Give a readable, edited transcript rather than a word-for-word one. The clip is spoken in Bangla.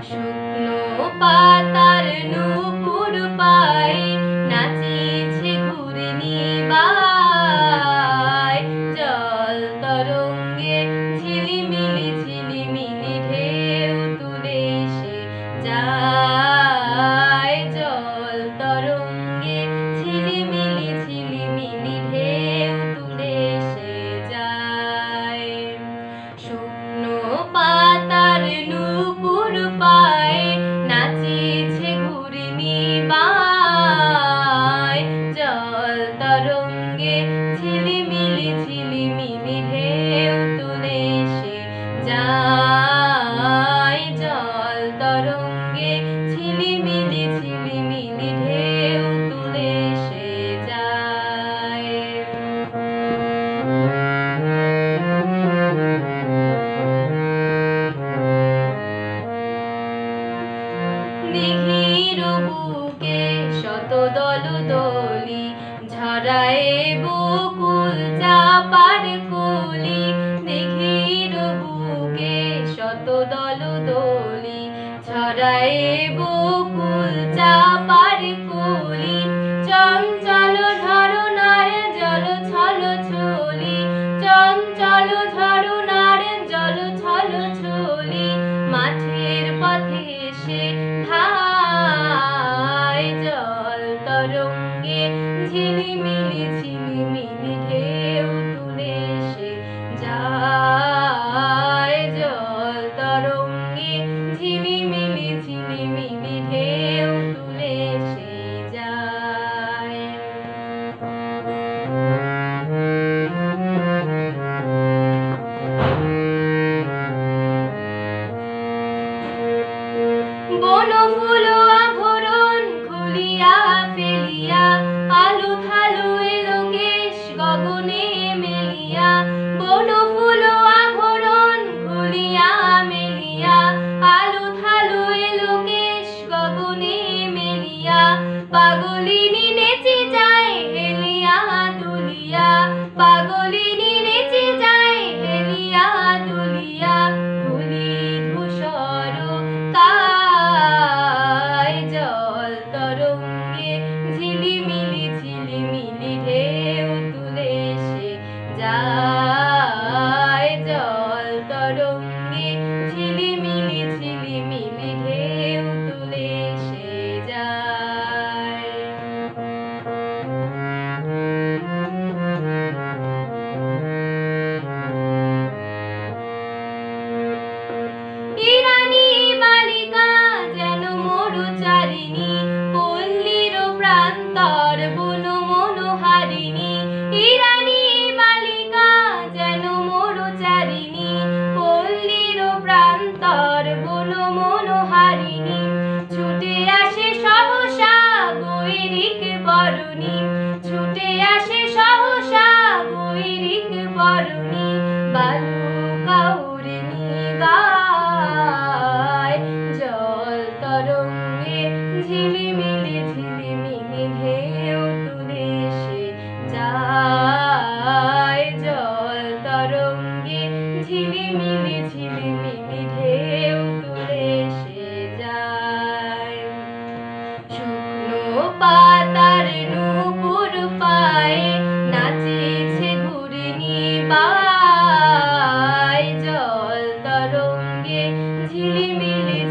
শুকনো পাতার নূপুর পায়ে নাচিছে ঘূর্ণি বায়, জল তরঙ্গে ঝিলিমিলি ঝিলিমিলি ঢেউ তুলে এসে যায়, জল তরঙ্গে ঝিলিমিলি ঝিলিমিলি ঢেউ তুলে এসে যায়। শুকনো পাতার নূপুর পায়ে নাচিছে ঘূর্ণি বায়, জল তরঙ্গে ঝিলিমিলি ঝিলিমিলি ঢেউ তুলে এসে যায়, জল তরঙ্গে ঝিলিমিলি ঝিলিমিলি ঢেউ তুলে এসে যায়। দিঘির বুকে শত দলদলি ঝরায় বকুল চাপার কলি, দিঘির বুকে শত দলদলি ঝরায় বকুল চাপার কলি, চঞ্চল ঝরনার জল ছল ছলি, চঞ্চল ঝরনার জল ছল ছলি, মাঠের পথে এসে ঠায়, জল তরঙ্গে ঝিলিমিলি ঝিলিমিলি ঢেউ তুলে এসে যায়, জল তরঙ্গে ঝিলিমিলি ঝিলিমিলি ঢেউ তুলে এসে যায়। বনফুল আভরণ খুলিয়া ফেলিয়া, আলু থালু এলো কেশ গগনে মেলিয়া, বনফুল আভরণ খুলিয়া মেলিয়া, আলু থালু এলো কেশ গগনে মেলিয়া, পাগলিনী নেচে যায় হেলিয়া দুলিয়া, পাগলিনী নেচে যায় হেলিয়া দুলিয়া, ধুলি ধূসর কায়, জল তরঙ্গে ঝিলিমিলি ঝিলিমিলি ঢেউ তুলে এসে যায়, জল তরঙ্গে ঝিলিমিলি ঝিলিমিলি ঢেউ তুলে এসে যায়। ইরানী বালিকা যেন মরুচারিণী, পল্লীর প্রান্তর বন মনোহারিণী, ইরানী বালিকা যেন মরুচারিণী, পল্লীর প্রান্তর বন মনোহারিণী, ছুটে আসে সহসা গৈরিক বরণী, ছুটে আসে সহসা গৈরিক বরণী, বালুকা উর্মি গায়, জল তরঙ্গে ঝিলিমিলি ঝিলিমিলি ঢেউ তুলে এসে যায়, জল তরঙ্গে ঝিলিমিলি ঝিলিমিলি ঢেউ তুলে এসে যায়। শুকনো পাতার নূপুর পায়ে নাচিছে ঘূর্ণি বায়, জল তরঙ্গে ঝিলিমিলি